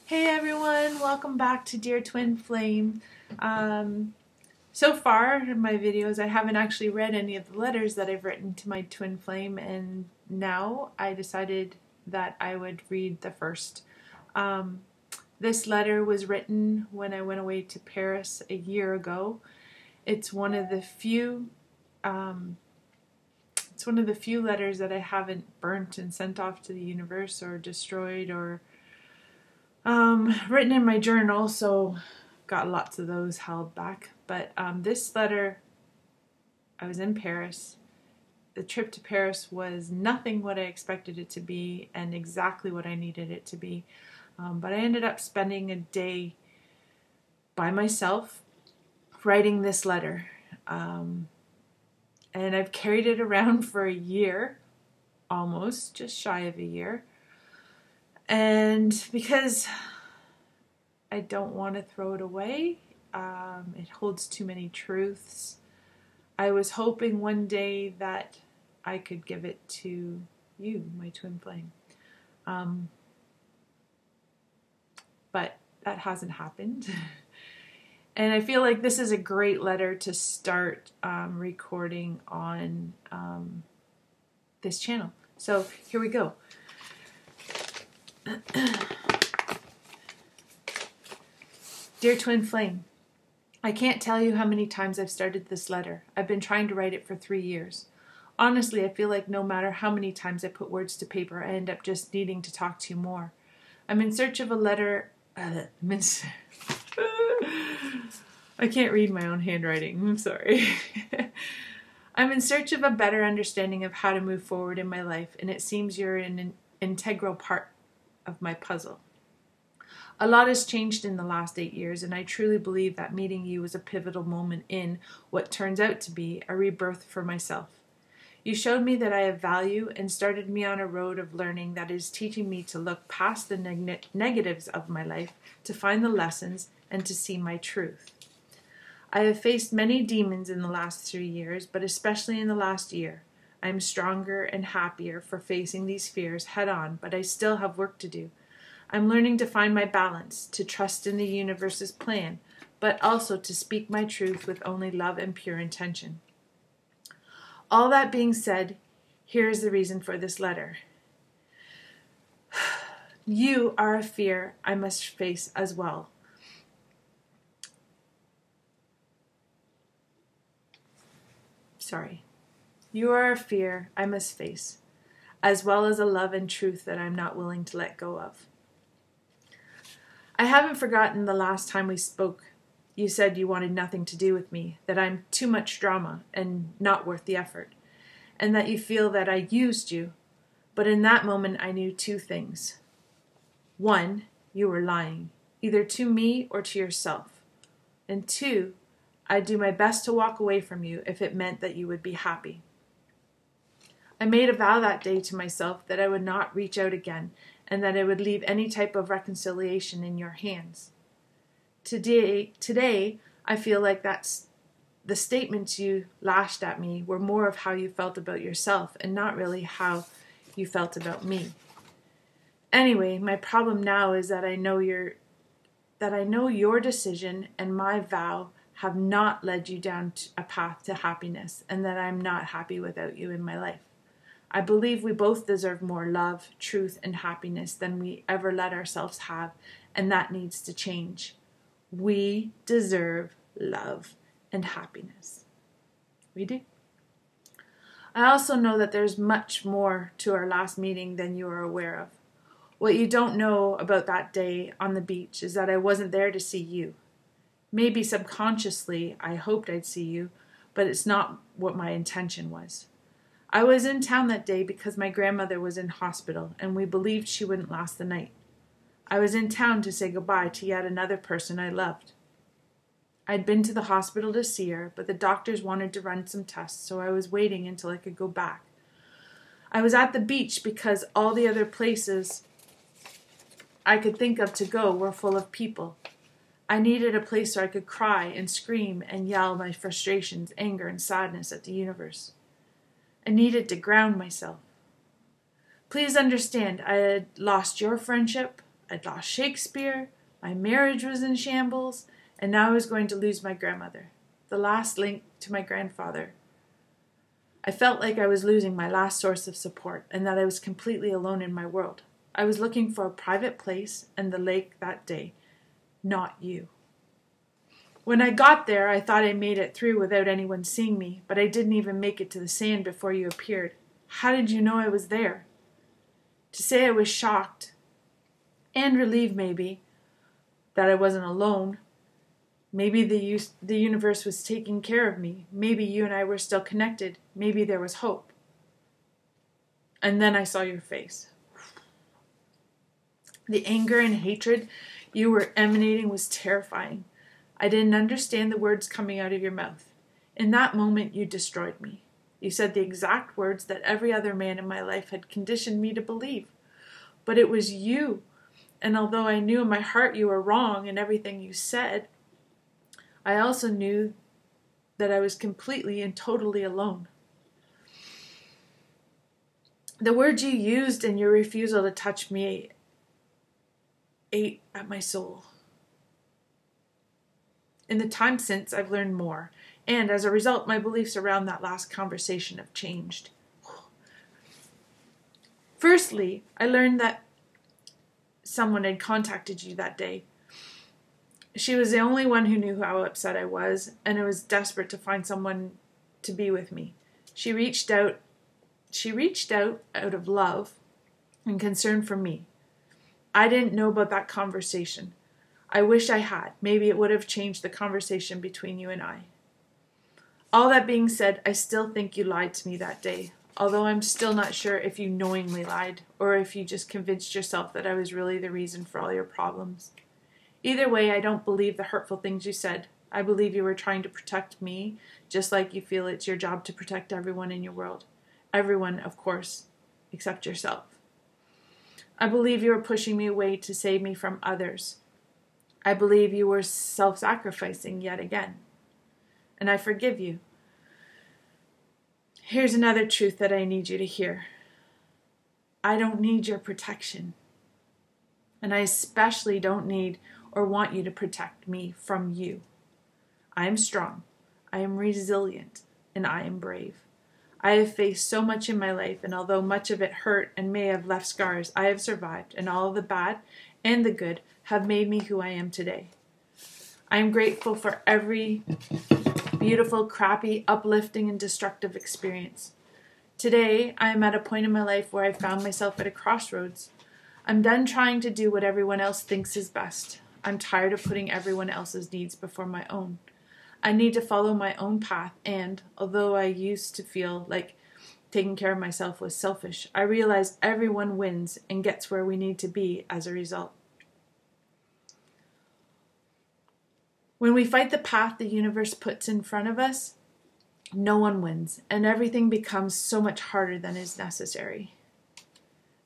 Hey everyone, welcome back to Dear Twin Flame. So far in my videos I haven't actually read any of the letters that I've written to my twin flame, and now I decided that I would read the first. This letter was written when I went away to Paris a year ago. It's one of the few letters that I haven't burnt and sent off to the universe or destroyed or written in my journal, so got lots of those held back. But this letter, I was in Paris. The trip to Paris was nothing what I expected it to be and exactly what I needed it to be. But I ended up spending a day by myself writing this letter. And I've carried it around for a year, almost, just shy of a year. And because I don't want to throw it away, it holds too many truths. I was hoping one day that I could give it to you, my twin flame. But that hasn't happened. And I feel like this is a great letter to start recording on this channel. So here we go. Dear Twin Flame, I can't tell you how many times I've started this letter. I've been trying to write it for 3 years. Honestly, I feel like no matter how many times I put words to paper, I end up just needing to talk to you more. I'm in search of a letter... I can't read my own handwriting. I'm sorry. I'm in search of a better understanding of how to move forward in my life, and it seems you're an integral part of my puzzle. A lot has changed in the last 8 years, and I truly believe that meeting you was a pivotal moment in what turns out to be a rebirth for myself. You showed me that I have value and started me on a road of learning that is teaching me to look past the negatives of my life, to find the lessons, and to see my truth. I have faced many demons in the last 3 years, but especially in the last year. I am stronger and happier for facing these fears head on, but I still have work to do. I'm learning to find my balance, to trust in the universe's plan, but also to speak my truth with only love and pure intention. All that being said, here is the reason for this letter. You are a fear I must face as well. You are a fear I must face, as well as a love and truth that I'm not willing to let go of. I haven't forgotten the last time we spoke. You said you wanted nothing to do with me, that I'm too much drama and not worth the effort, and that you feel that I used you. But in that moment I knew 2 things. 1, you were lying, either to me or to yourself. And 2, I'd do my best to walk away from you if it meant that you would be happy. I made a vow that day to myself that I would not reach out again, and that I would leave any type of reconciliation in your hands. Today, I feel like that's the statements you lashed at me were more of how you felt about yourself and not really how you felt about me. Anyway, my problem now is that I know your decision and my vow have not led you down a path to happiness, and that I'm not happy without you in my life. I believe we both deserve more love, truth, and happiness than we ever let ourselves have, and that needs to change. We deserve love and happiness. We do. I also know that there's much more to our last meeting than you are aware of. What you don't know about that day on the beach is that I wasn't there to see you. Maybe subconsciously I hoped I'd see you, but it's not what my intention was. I was in town that day because my grandmother was in hospital and we believed she wouldn't last the night. I was in town to say goodbye to yet another person I loved. I'd been to the hospital to see her, but the doctors wanted to run some tests, so I was waiting until I could go back. I was at the beach because all the other places I could think of to go were full of people. I needed a place where I could cry and scream and yell my frustrations, anger, and sadness at the universe. I needed to ground myself. Please understand, I had lost your friendship, I'd lost Shakespeare, my marriage was in shambles, and now I was going to lose my grandmother, the last link to my grandfather. I felt like I was losing my last source of support and that I was completely alone in my world. I was looking for a private place and the lake that day, not you. When I got there, I thought I made it through without anyone seeing me, but I didn't even make it to the sand before you appeared. How did you know I was there? To say I was shocked, and relieved maybe, that I wasn't alone. Maybe the universe was taking care of me. Maybe you and I were still connected. Maybe there was hope. And then I saw your face. The anger and hatred you were emanating was terrifying. I didn't understand the words coming out of your mouth. In that moment, you destroyed me. You said the exact words that every other man in my life had conditioned me to believe. But it was you. And although I knew in my heart you were wrong in everything you said, I also knew that I was completely and totally alone. The words you used and your refusal to touch me ate at my soul. In the time since, I've learned more, and as a result, my beliefs around that last conversation have changed. Firstly, I learned that someone had contacted you that day. She was the only one who knew how upset I was, and I was desperate to find someone to be with me. She reached out of love and concern for me. I didn't know about that conversation. I wish I had. Maybe it would have changed the conversation between you and I. All that being said, I still think you lied to me that day, although I'm still not sure if you knowingly lied or if you just convinced yourself that I was really the reason for all your problems. Either way, I don't believe the hurtful things you said. I believe you were trying to protect me, just like you feel it's your job to protect everyone in your world. Everyone, of course, except yourself. I believe you were pushing me away to save me from others. I believe you were self-sacrificing yet again. And I forgive you. Here's another truth that I need you to hear. I don't need your protection. And I especially don't need or want you to protect me from you. I am strong, I am resilient, and I am brave. I have faced so much in my life, and although much of it hurt and may have left scars, I have survived, and all of the bad and the good have made me who I am today. I am grateful for every beautiful, crappy, uplifting, and destructive experience. Today, I am at a point in my life where I found myself at a crossroads. I'm done trying to do what everyone else thinks is best. I'm tired of putting everyone else's needs before my own. I need to follow my own path, and although I used to feel like taking care of myself was selfish, I realize everyone wins and gets where we need to be as a result. When we fight the path the universe puts in front of us, no one wins, and everything becomes so much harder than is necessary.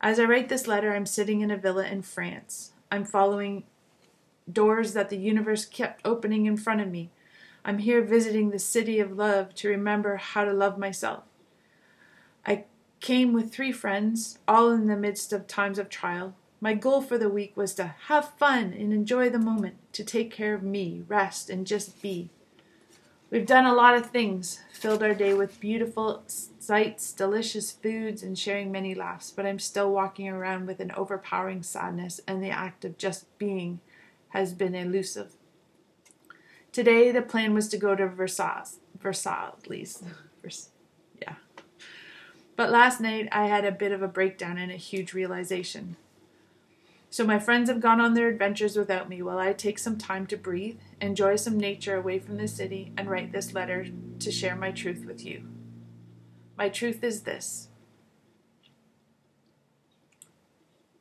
As I write this letter, I'm sitting in a villa in France. I'm following doors that the universe kept opening in front of me. I'm here visiting the city of love to remember how to love myself. I came with 3 friends, all in the midst of times of trial. My goal for the week was to have fun and enjoy the moment, to take care of me, rest, and just be. We've done a lot of things, filled our day with beautiful sights, delicious foods, and sharing many laughs, but I'm still walking around with an overpowering sadness, and the act of just being has been elusive. Today, the plan was to go to Versailles. But last night, I had a bit of a breakdown and a huge realization. So my friends have gone on their adventures without me while I take some time to breathe, enjoy some nature away from the city, and write this letter to share my truth with you. My truth is this,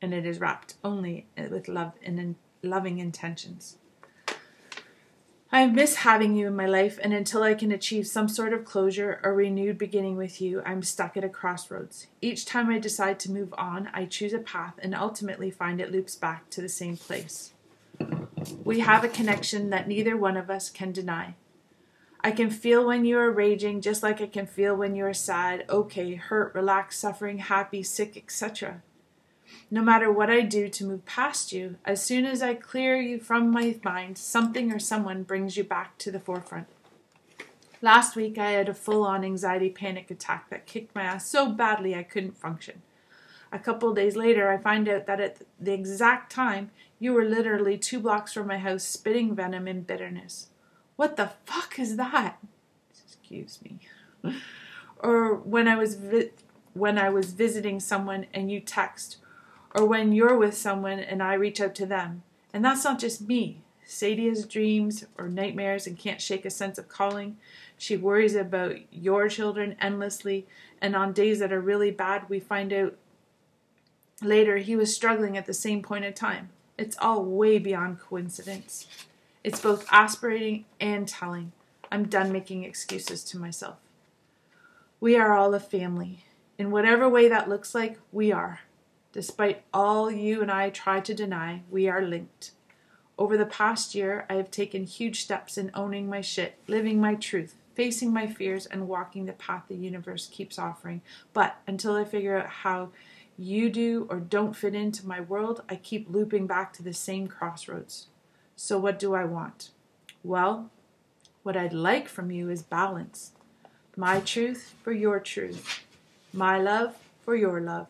and it is wrapped only with love and loving intentions. I miss having you in my life, and until I can achieve some sort of closure or renewed beginning with you, I'm stuck at a crossroads. Each time I decide to move on, I choose a path and ultimately find it loops back to the same place. We have a connection that neither one of us can deny. I can feel when you are raging, just like I can feel when you are sad, okay, hurt, relaxed, suffering, happy, sick, etc. No matter what I do to move past you, as soon as I clear you from my mind, something or someone brings you back to the forefront. Last week, I had a full-on anxiety panic attack that kicked my ass so badly I couldn't function. A couple of days later, I find out that at the exact time, you were literally 2 blocks from my house spitting venom and bitterness. What the fuck is that? Excuse me. Or when I was visiting someone and you text, or when you're with someone and I reach out to them. And that's not just me. Sadie has dreams or nightmares and can't shake a sense of calling. She worries about your children endlessly, and on days that are really bad, we find out later he was struggling at the same point in time. It's all way beyond coincidence. It's both aspirating and telling. I'm done making excuses to myself. We are all a family. In whatever way that looks like, we are. Despite all you and I try to deny, we are linked. Over the past year, I have taken huge steps in owning my shit, living my truth, facing my fears, and walking the path the universe keeps offering. But until I figure out how you do or don't fit into my world, I keep looping back to the same crossroads. So what do I want? Well, what I'd like from you is balance. My truth for your truth. My love for your love.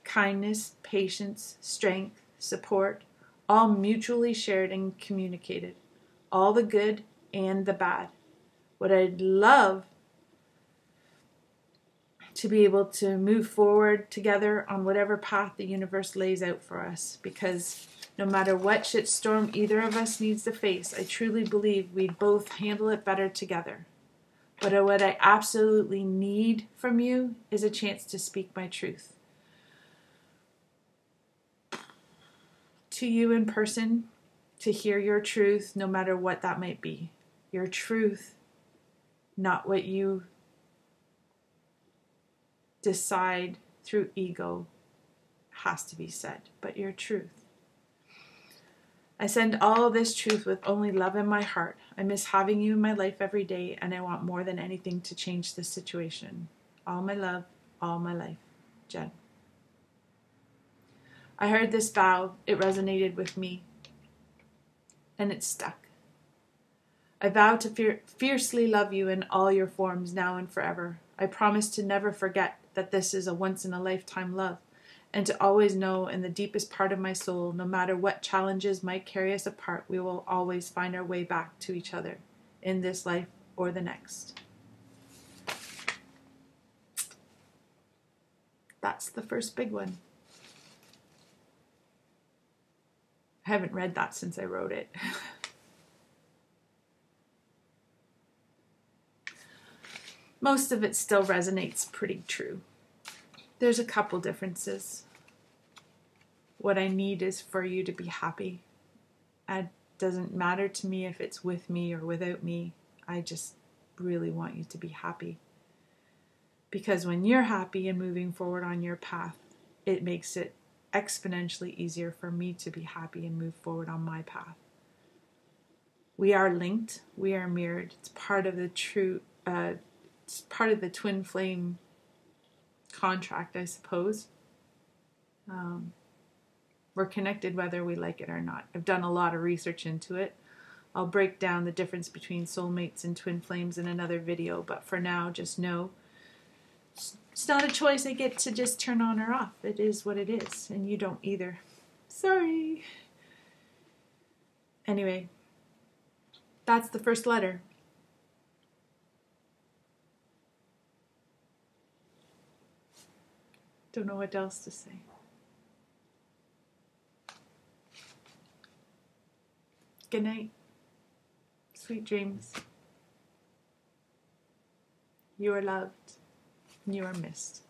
Kindness, patience, strength, support, all mutually shared and communicated. All the good and the bad. What I'd love to be able to move forward together on whatever path the universe lays out for us, because no matter what shitstorm either of us needs to face, I truly believe we'd both handle it better together. But what I absolutely need from you is a chance to speak my truth. To you in person, to hear your truth, no matter what that might be. Your truth, not what you decide through ego has to be said, but your truth. I send all this truth with only love in my heart. I miss having you in my life every day, and I want more than anything to change this situation. All my love, all my life. Jen. I heard this vow. It resonated with me, and it stuck. I vow to fiercely love you in all your forms, now and forever. I promise to never forget that this is a once-in-a-lifetime love, and to always know in the deepest part of my soul, no matter what challenges might carry us apart, we will always find our way back to each other, in this life or the next. That's the first big one. I haven't read that since I wrote it. Most of it still resonates pretty true. There's a couple differences. What I need is for you to be happy. It doesn't matter to me if it's with me or without me. I just really want you to be happy. Because when you're happy and moving forward on your path, it makes it exponentially easier for me to be happy and move forward on my path. We are linked. We are mirrored. It's part of the it's part of the twin flame contract, I suppose. We're connected whether we like it or not. I've done a lot of research into it. I'll break down the difference between soulmates and twin flames in another video, but for now, just know it's not a choice I get to just turn on or off. It is what it is, and you don't either. Sorry. Anyway, that's the first letter. Don't know what else to say. Good night. Sweet dreams. You are loved. You are missed.